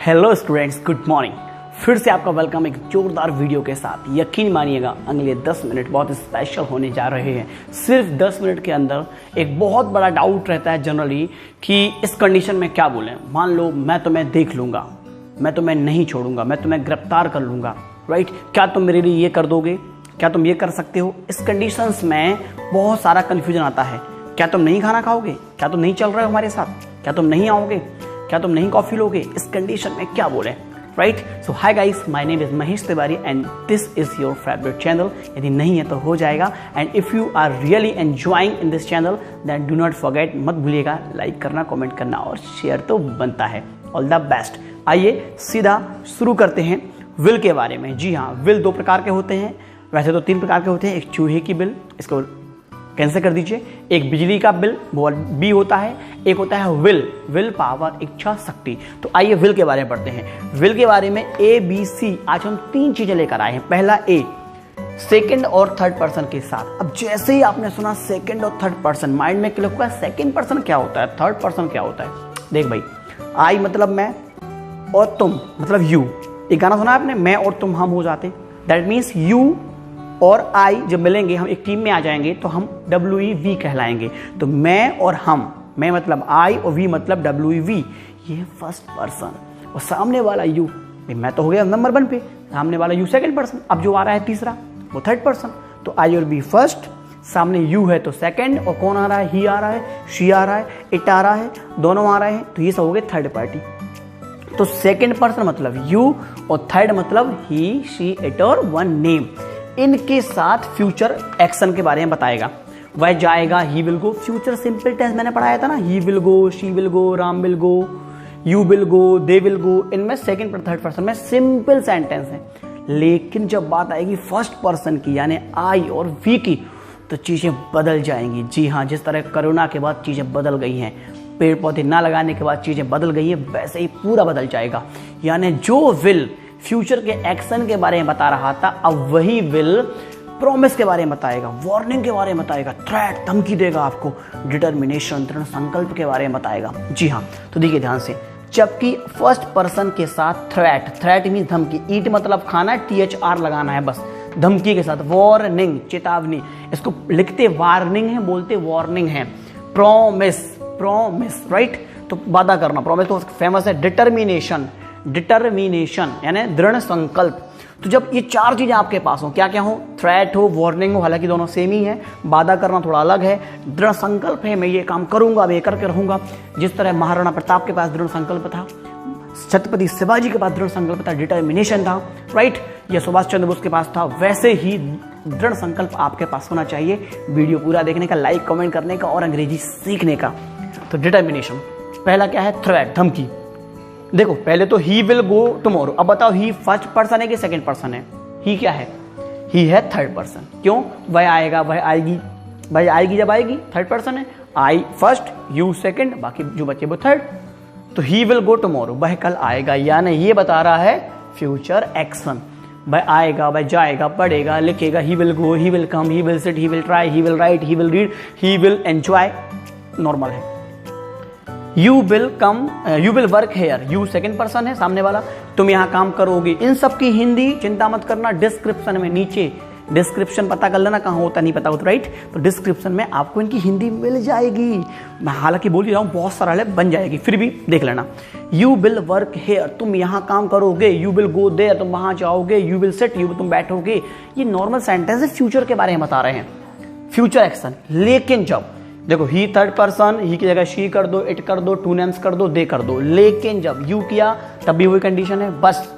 Hello students, good morning. फिर से आपका वेलकम एक जोरदार वीडियो के साथ। यकीन मानिएगा अगले 10 मिनट बहुत स्पेशल होने जा रहे हैं। सिर्फ 10 मिनट के अंदर एक बहुत बड़ा डाउट रहता है जनरली कि इस कंडीशन में क्या बोलें। मान लो मैं तुम्हें देख लूँगा, मैं तुम्हें नहीं छोड़ूंगा, मैं तुम्हें गिरफ्तार कर लूँगा, राइट। क्या तुम मेरे लिए ये कर दोगे? क्या तुम ये कर सकते हो? इस कंडीशंस में बहुत सारा कन्फ्यूजन आता है। क्या तुम नहीं खाना खाओगे? क्या तुम नहीं चल रहे हो हमारे साथ? क्या तुम नहीं आओगे? क्या तुम नहीं कॉफी लोगे? इस कंडीशन में क्या बोले, right. So hi guys, my name is Mahesh Tiwari and this is your favourite channel. यदि नहीं है तो हो जाएगा। And if you are really enjoying in this channel then do not forget, मत भूलिएगा लाइक करना, कमेंट करना और शेयर तो बनता है। All the best. आइए सीधा शुरू करते हैं विल के बारे में। जी हाँ, विल दो प्रकार के होते हैं, वैसे तो 3 प्रकार के होते हैं। एक चूहे की बिल, इसको कैंसिल कर दीजिए। एक बिजली का बिल, वो बी होता है। एक होता है विल पावर, इच्छा शक्ति। तो आइए विल के बारे में पढ़ते हैं। विल के बारे में ए बी सी आज हम 3 चीजें लेकर आए हैं। पहला ए, सेकंड और थर्ड पर्सन के साथ। अब जैसे ही आपने सुना सेकंड और थर्ड पर्सन, माइंड में क्लिक हुआ सेकंड पर्सन क्या होता है, थर्ड पर्सन क्या होता है। देख भाई, आई मतलब मैं और तुम मतलब यू। एक गाना सुना आपने, मैं और तुम हम हो जाते। दैट मीन्स यू और आई जब मिलेंगे, हम एक टीम में आ जाएंगे तो हम WEV कहलाएंगे। तो मैं और हम, मैं मतलब आई और वी मतलब WEV, ये फर्स्ट पर्सन। और सामने वाला यू, मैं तो हो गया नंबर 1 पे, सामने वाला यू सेकंड पर्सन। अब जो आ रहा है तीसरा, वो थर्ड पर्सन। तो आई और बी फर्स्ट, सामने यू है तो सेकंड, और कौन आ रहा है? ही आ रहा है, शी आ रहा है, इट आ रहा है, दोनों आ रहे हैं, तो ये सब हो गए थर्ड पार्टी। तो सेकंड पर्सन मतलब यू और थर्ड मतलब ही, शी, इट और वन नेम। इनके साथ फ्यूचर एक्शन के बारे में बताएगा। वह जाएगा, he will go. Future simple tense मैंने पढ़ाया था ना, he will go, she will go, Ram will go, you will go, they will go. इनमें सेकंड पर थर्ड पर्सन में सिंपल सेंटेंस है। लेकिन जब बात आएगी फर्स्ट पर्सन की, यानी आई और वी की, तो चीजें बदल जाएंगी। जी हाँ, जिस तरह कोरोना के बाद चीजें बदल गई हैं, पेड़ पौधे ना लगाने के बाद चीजें बदल गई हैं, वैसे ही पूरा बदल जाएगा। यानी जो विल फ्यूचर के एक्शन के बारे में बता रहा था, अब वही विल प्रॉमिस के बारे में बताएगा, वार्निंग के बारे में बताएगा, थ्रेट, धमकी देगा आपको, डिटर्मिनेशन, दृढ़ संकल्प के बारे में बताएगा। जी हाँ, तो देखिए ध्यान से। जबकि फर्स्ट पर्सन के साथ थ्रेट मीन धमकी, ईट मतलब खाना, THR लगाना है बस, धमकी के साथ। वार्निंग, चेतावनी, इसको लिखते वार्निंग है, बोलते वार्निंग है। Promise, right. तो वादा करना, प्रॉमिस तो फेमस है। डिटर्मिनेशन यानी दृढ़ संकल्प। तो जब ये 4 चीजें आपके पास हो, क्या क्या हो? थ्रेट हो, वार्निंग हो, हालांकि दोनों सेम ही है, वादा करना थोड़ा अलग है, दृढ़ संकल्प है, मैं ये काम करूंगा, मैं ये करके रहूंगा। जिस तरह महाराणा प्रताप के पास दृढ़ संकल्प था, छत्रपति शिवाजी के पास दृढ़ संकल्प था, डिटर्मिनेशन था, राइट। या सुभाष चंद्र बोस के पास था, वैसे ही दृढ़ संकल्प आपके पास होना चाहिए। वीडियो पूरा देखने का, लाइक कमेंट करने का और अंग्रेजी सीखने का। तो डिटर्मिनेशन पहला क्या है? थ्रेट, धमकी। देखो पहले तो ही विल गो टुमारो। अब बताओ, ही फर्स्ट पर्सन है कि सेकंड पर्सन है? ही क्या है? ही है थर्ड पर्सन। क्यों? वह आएगा, वह आएगी, वह आएगी जब आएगी, थर्ड पर्सन है। आई फर्स्ट, यू सेकंड, बाकी जो बचे वो थर्ड। तो ही विल गो टुमारो, वह कल आएगा, यानी ये बता रहा है फ्यूचर एक्शन। वह आएगा, वह जाएगा, पढ़ेगा, लिखेगा। He will go, he will come, he will sit, he will try, he will write, he will read, he will enjoy, normal है। You will come, you will work here, you second person है, सामने वाला, तुम यहाँ काम करोगे। इन सब की हिंदी चिंता मत करना, डिस्क्रिप्शन में नीचे डिस्क्रिप्शन पता कर लेना कहाँ होता, नहीं पता हो तो राइट। तो डिस्क्रिप्शन में आपको इनकी हिंदी मिल जाएगी। मैं हालांकि बोल ही रहा हूँ, बहुत सारा है, बन जाएगी, फिर भी देख लेना। यू विल वर्क हेयर, तुम यहाँ काम करोगे। यू विल गो देयर, तुम वहां जाओगे। यू विल सिट, यू तुम बैठोगे। ये नॉर्मल सेंटेंस है, फ्यूचर के बारे में बता रहे हैं, फ्यूचर एक्शन। लेकिन जब देखो, ही थर्ड पर्सन, ही की जगह शी कर दो, इट कर दो, टू नेम्स कर दो, दे कर दो। लेकिन जब यू किया तब भी वही कंडीशन है, बस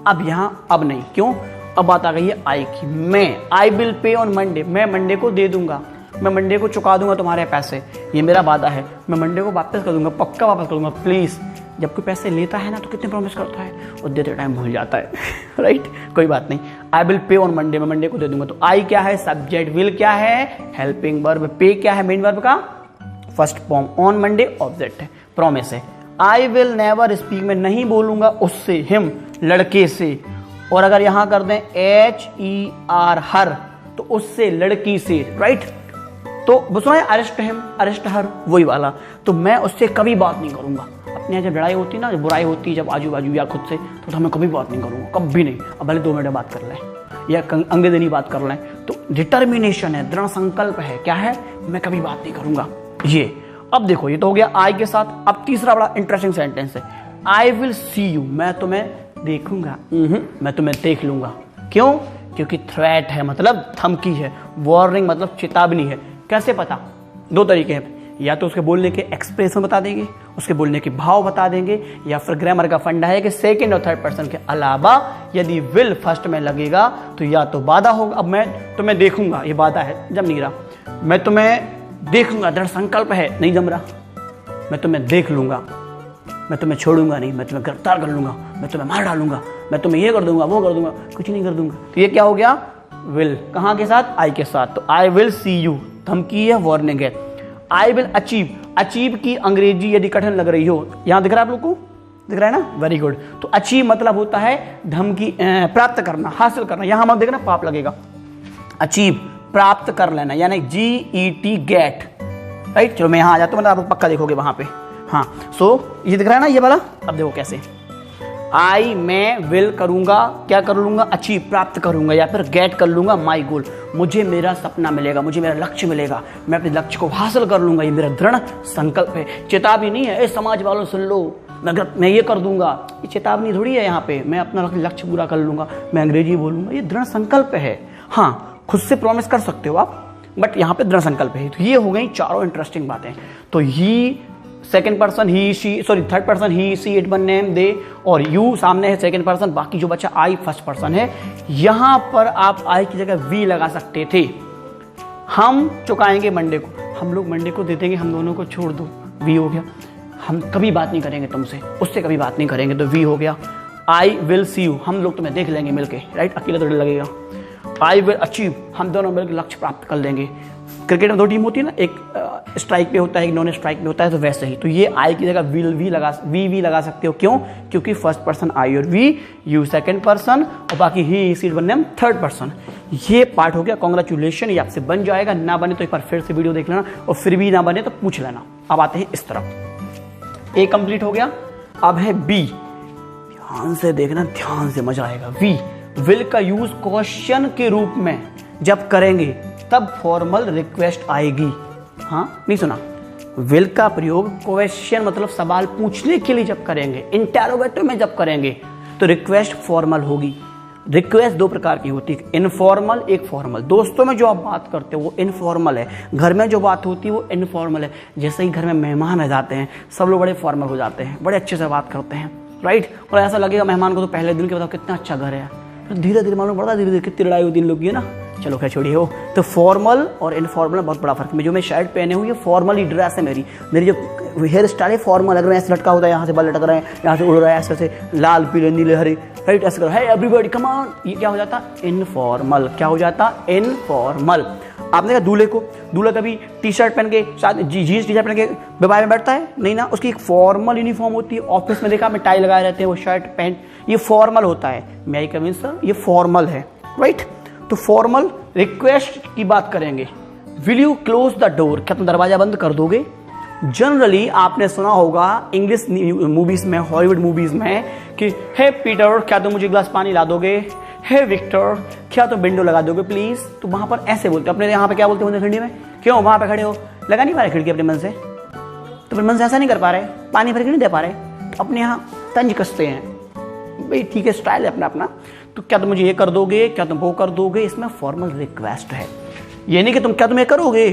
अब यहां अब नहीं। क्यों? अब बात आ गई है आई की। मैं, I will pay on Monday, मैं मंडे को दे दूंगा, मैं मंडे को चुका दूंगा तुम्हारे पैसे, ये मेरा वादा है। मैं मंडे को वापस कर दूंगा, पक्का वापस कर दूंगा, प्लीज। जब कोई पैसे लेता है ना तो कितने प्रॉमिस करता है और देते टाइम भूल जाता है, राइट। कोई बात नहीं, I will pay on Monday, मैं मंडे को दे दूंगा। तो आई क्या है? सब्जेक्ट। विल क्या है? Helping verb. पे क्या है? मेन वर्ब का first form. On Monday object है, प्रॉमिस है। आई विल नेवर स्पीक, मैं नहीं बोलूंगा उससे, हिम लड़के से। और अगर यहां कर दें HER हर, तो उससे, लड़की से, राइट। तो सुना है अरेस्ट हिम, अरेस्ट हर, वही वाला। तो मैं उससे कभी बात नहीं करूंगा। अपने यहाँ जब लड़ाई होती है ना, जब बुराई होती है, जब आजू बाजू या खुद से, तो मैं कभी बात नहीं करूँगा, कभी नहीं। अब भले 2 मिनट में बात कर लें या अगले दिन ही बात कर लें, तो डिटर्मिनेशन है, दृढ़ संकल्प है, क्या है, मैं कभी बात नहीं करूँगा ये। अब देखो ये तो हो गया आई के साथ। अब तीसरा बड़ा इंटरेस्टिंग सेंटेंस है, आई विल सी यू, मैं तुम्हें देखूंगा, मैं तुम्हें देख लूंगा। क्यों? क्योंकि थ्रेट है, मतलब धमकी है, वार्निंग मतलब चेतावनी है। कैसे पता? 2 तरीके हैं, या तो उसके बोलने के एक्सप्रेशन बता देंगे, उसके बोलने के भाव बता देंगे, या फिर ग्रामर का फंडा है कि सेकंड और थर्ड पर्सन के अलावा यदि विल फर्स्ट में लगेगा तो या तो वादा होगा। अब मैं तुम्हें देखूंगा, ये वादा है, जम नहीं रहा। मैं तुम्हें देखूंगा, दृढ़ संकल्प है, नहीं जम रहा। मैं तुम्हें देख लूंगा, मैं तुम्हें छोड़ूंगा नहीं, मैं तुम्हें गिरफ्तार कर लूंगा, मैं तुम्हें मार डालूंगा, मैं तुम्हें ये कर दूंगा, वो कर दूंगा, कुछ नहीं कर दूंगा। तो ये क्या हो गया? विल। कहाँ के साथ? आई के साथ। तो आई विल सी यू धमकी है, वार्निंग है। आई विल अचीव, अचीव की अंग्रेजी यदि कठिन लग रही हो, यहां दिख रहा है आप लोग को, दिख रहा है ना, वेरी गुड। तो अचीव मतलब होता है धमकी, प्राप्त करना, हासिल करना। यहां हम देखना पाप लगेगा, अचीव प्राप्त कर लेना, यानी GET गेट, राइट। चलो मैं यहां आ जाता हूं, मतलब आप पक्का देखोगे वहां पे। हाँ, सो ये दिख रहा है ना ये वाला। अब देखो कैसे, आई मैं विल करूंगा, क्या कर लूंगा? अचीव प्राप्त करूंगा, या फिर गेट कर लूंगा माई गोल, मुझे मेरा सपना मिलेगा, मुझे मेरा लक्ष्य मिलेगा, मैं अपने लक्ष्य को हासिल कर लूंगा, ये मेरा दृढ़ संकल्प है। चेतावनी नहीं है, समाज वालों सुन लो, मैं ये कर दूंगा, ये चेतावनी थोड़ी है। यहाँ पे मैं अपना लक्ष्य पूरा कर लूंगा, मैं अंग्रेजी बोलूंगा, ये दृढ़ संकल्प है। हाँ, खुद से प्रॉमिस कर सकते हो आप, बट यहाँ पे दृढ़ संकल्प है। तो ये हो गई चारों इंटरेस्टिंग बातें। तो he second person, he she, sorry third person he she, it, one, name, they, और यू सामने है सेकंड पर्सन, बाकी जो बचा आई फर्स्ट पर्सन है। यहां पर आप आई की जगह वी लगा सकते थे। हम चुकाएंगे मंडे को, हम लोग मंडे को दे देंगे, हम दोनों को छोड़ दो, वी हो गया। हम कभी बात नहीं करेंगे तुमसे, उससे कभी बात नहीं करेंगे, तो वी हो गया। आई विल सी यू, हम लोग तुम्हें देख लेंगे मिलके, राइट, अकेला थोड़ी लगेगा। आई विल अचीव, हम दोनों मिलकर लक्ष्य प्राप्त कर लेंगे। क्रिकेट में 2 टीम होती है ना, एक स्ट्राइक पे होता है, एक नॉन स्ट्राइक पे होता है, तो वैसे ही। तो ये आई की जगह विल वी लगा सकते हो। क्यों? क्योंकि फर्स्ट पर्सन आई और वी, यू सेकंड पर्सन, और बाकी ही सी, वन, नेम थर्ड पर्सन। ये पार्ट हो गया। कांग्रेचुलेशन, ये आपसे बन जाएगा। ना बने तो एक बार फिर से वीडियो देख लेना, और फिर भी ना बने तो पूछ लेना। अब आते हैं इस तरफ। ए कंप्लीट हो गया, अब है बी। ध्यान से देखना, ध्यान से मजा आएगा। वी विल का यूज क्वेश्चन के रूप में जब करेंगे तब फॉर्मल रिक्वेस्ट आएगी। हाँ, नहीं सुना? विल का प्रयोग क्वेश्चन मतलब सवाल पूछने के लिए जब करेंगे, इंटरोगेटिव में जब करेंगे, तो रिक्वेस्ट फॉर्मल होगी। रिक्वेस्ट 2 प्रकार की होती है, इनफॉर्मल, एक फॉर्मल। दोस्तों में जो आप बात करते हो वो इनफॉर्मल है, घर में जो बात होती है वो इनफॉर्मल है। जैसे ही घर में मेहमान आ जाते हैं, सब लोग बड़े फॉर्मल हो जाते हैं, बड़े अच्छे से बात करते हैं, राइट। और ऐसा लगेगा मेहमान को तो पहले दिन के बताओ कितना अच्छा घर है, तो धीरे धीरे मालूम पड़ता है, धीरे धीरे कितनी लड़ाई होती है इन लोग की, है ना। चलो खैर छोड़िए हो। तो फॉर्मल और इनफॉर्मल में बहुत बड़ा फर्क है। जो मैं शर्ट पहने हुई है फॉर्मल ड्रेस है, मेरी जो हेयर स्टाइल है फॉर्मल। अगर ऐसे लटका होता है, यहाँ से बाल लटक रहे हैं, यहाँ से उड़ रहा है, ऐसे लाल पीले नीले हरे, राइट, ऐसे कर, है एवरीबॉडी कम ऑन, ये क्या हो जाता? इनफॉर्मल। क्या हो जाता? इनफॉर्मल। आपने कहा दूल्हा कभी टी शर्ट पहन के, शायद जीन्स टी शर्ट पहन के विवाह में बैठता है? नहीं ना, उसकी एक फॉर्मल यूनिफॉर्म होती है। ऑफिस में देखा आपने टाई लगाए रहते हैं, वो शर्ट पैंट, ये फॉर्मल होता है। मे आई कम इन सर, ये फॉर्मल है, राइट। तो फॉर्मल रिक्वेस्ट की बात करेंगे। Will you close the door, क्या तुम दरवाजा बंद कर दोगे? जनरली आपने सुना होगा इंग्लिश मूवीज में, हॉलीवुड मूवीज में कि हे पीटर, क्या तुम मुझे ग्लास पानी ला दोगे? हे विक्टर, क्या तुम विंडो लगा दोगे प्लीज? तो वहां पर ऐसे बोलते, अपने यहाँ पे क्या बोलते हैं खिड़की में? क्यों वहां पे खड़े हो, लगा नहीं पा रहे खिड़की अपने मन से? तो अपने मन से ऐसा नहीं कर पा रहे, पानी भर के नहीं दे पा रहे, तो अपने यहाँ तंज कसते हैं। भाई ठीक है, स्टाइल है अपना अपना। तो क्या तुम मुझे ये कर दोगे, क्या तुम वो कर दोगे? इसमें फॉर्मल रिक्वेस्ट है। ये नहीं कि क्या तुम ये करोगे,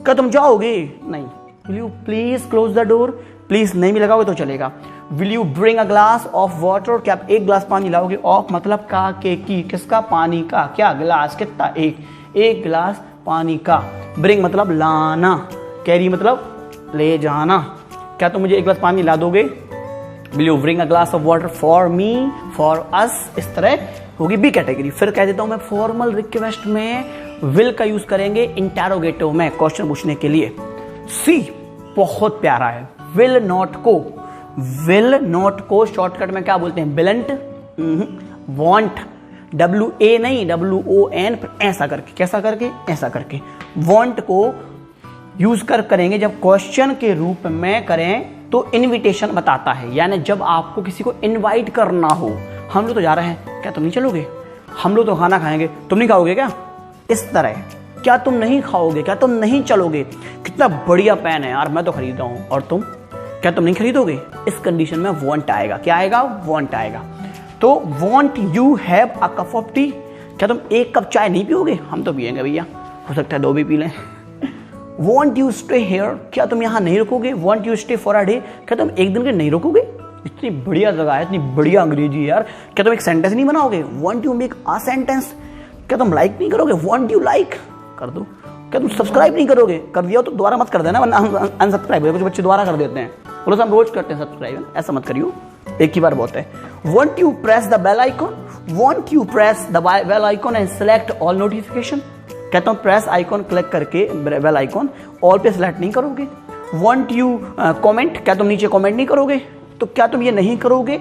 क्या तुम जाओगे, नहीं। Will you please close the door, please नहीं भी लगाओगे तो चलेगा। Will you bring a glass of water, क्या आप 1 ग्लास पानी लाओगे? ऑफ मतलब का, के, की, किसका? पानी का। क्या ग्लास कितना? 1 ग्लास पानी का। ब्रिंग मतलब लाना, कैरी मतलब ले जाना। क्या तुम मुझे 1 ग्लास पानी ला दोगे? Will you bring a glass of water for me, for us, इस तरह होगी बी कैटेगरी। फिर कह देता हूं मैं फॉर्मल रिक्वेस्ट में विल का यूज करेंगे इंटरोगेटिव में, क्वेश्चन पूछने के लिए। सी बहुत प्यारा है, विल नॉट को। विल नॉट को शॉर्टकट में क्या बोलते हैं? बिलंट, वॉन्ट, WA नहीं, WON, ऐसा करके, कैसा करके? ऐसा करके। वॉन्ट को यूज करेंगे जब क्वेश्चन के रूप में करें तो इनविटेशन बताता है, यानी जब आपको किसी को इनवाइट करना हो, हम लोग तो जा रहे हैं, क्या तुम नहीं चलोगे? हम लोग तो खाना खाएंगे, तुम नहीं खाओगे क्या? इस तरह, क्या तुम नहीं खाओगे, क्या तुम नहीं चलोगे? कितना बढ़िया पेन है यार, मैं तो खरीद रहा हूं, और तुम, क्या तुम नहीं खरीदोगे? इस कंडीशन में वांट आएगा। क्या आएगा? वांट आएगा। तो want you have a cup of T, क्या तुम एक कप चाय नहीं पियोगे? हम तो पियेंगे भैया, हो सकता है 2 भी पी लें। वॉन्ट यू स्टे हेयर, क्या तुम यहाँ नहीं रुकोगे? Won't you stay for a day, क्या तुम एक दिन के नहीं रुकोगे? इतनी बढ़िया जगह है, इतनी बढ़िया अंग्रेजी है यार, क्या तुम एक सेंटेंस नहीं बनाओगे? Want you make a sentence, क्या तुम लाइक नहीं करोगे? वॉन्ट यू लाइक, कर दो। क्या तुम सब्सक्राइब नहीं करोगे? कर दिया तो दोबारा मत कर देना, वरना अनसब्सक्राइब हो, कुछ बच्चे दोबारा कर देते हैं, बोलो हम रोज करते हैं सब्सक्राइब, ऐसा मत करियो, एक ही बार बहुत है। Want you press the bell icon, want you press the bell icon and select all notification, कहता हूँ प्रेस आइकॉन क्लिक करके बेल आइकॉन ऑल पे सेलेक्ट नहीं करोगे। वॉन्ट यू कमेंट, क्या तुम नीचे कमेंट नहीं करोगे? तो क्या तुम ये नहीं करोगे?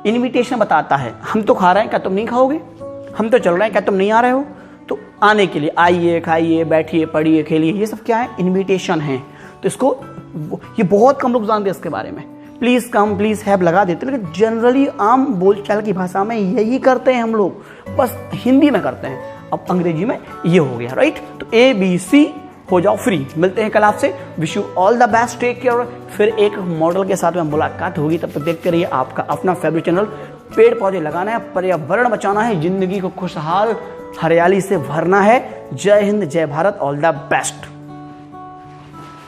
इनविटेशन बताता है, हम तो खा रहे हैं, क्या तुम नहीं खाओगे? हम तो चल रहे हैं, क्या तुम नहीं आ रहे हो? तो आने के लिए आइए, खाइए, बैठिए, पढ़िए, खेलिए, ये सब क्या है? इनविटेशन है। तो इसको, ये बहुत कम लोग जानते हैं इसके बारे में। प्लीज कम, प्लीज हैव लगा देते, लेकिन जनरली आम बोलचाल की भाषा में यही करते हैं हम लोग, बस हिंदी में करते हैं, अब अंग्रेजी में ये हो गया, राइट? तो ABC हो जाओ फ्री। मिलते हैं कल आपसे, wish you all the best, take care. फिर एक मॉडल के साथ में मुलाकात होगी, तब तक देखते रहिए आपका अपना फेवरेट चैनल। पेड़ पौधे लगाना है, पर्यावरण बचाना है, जिंदगी को खुशहाल हरियाली से भरना है। जय हिंद, जय भारत, ऑल द बेस्ट।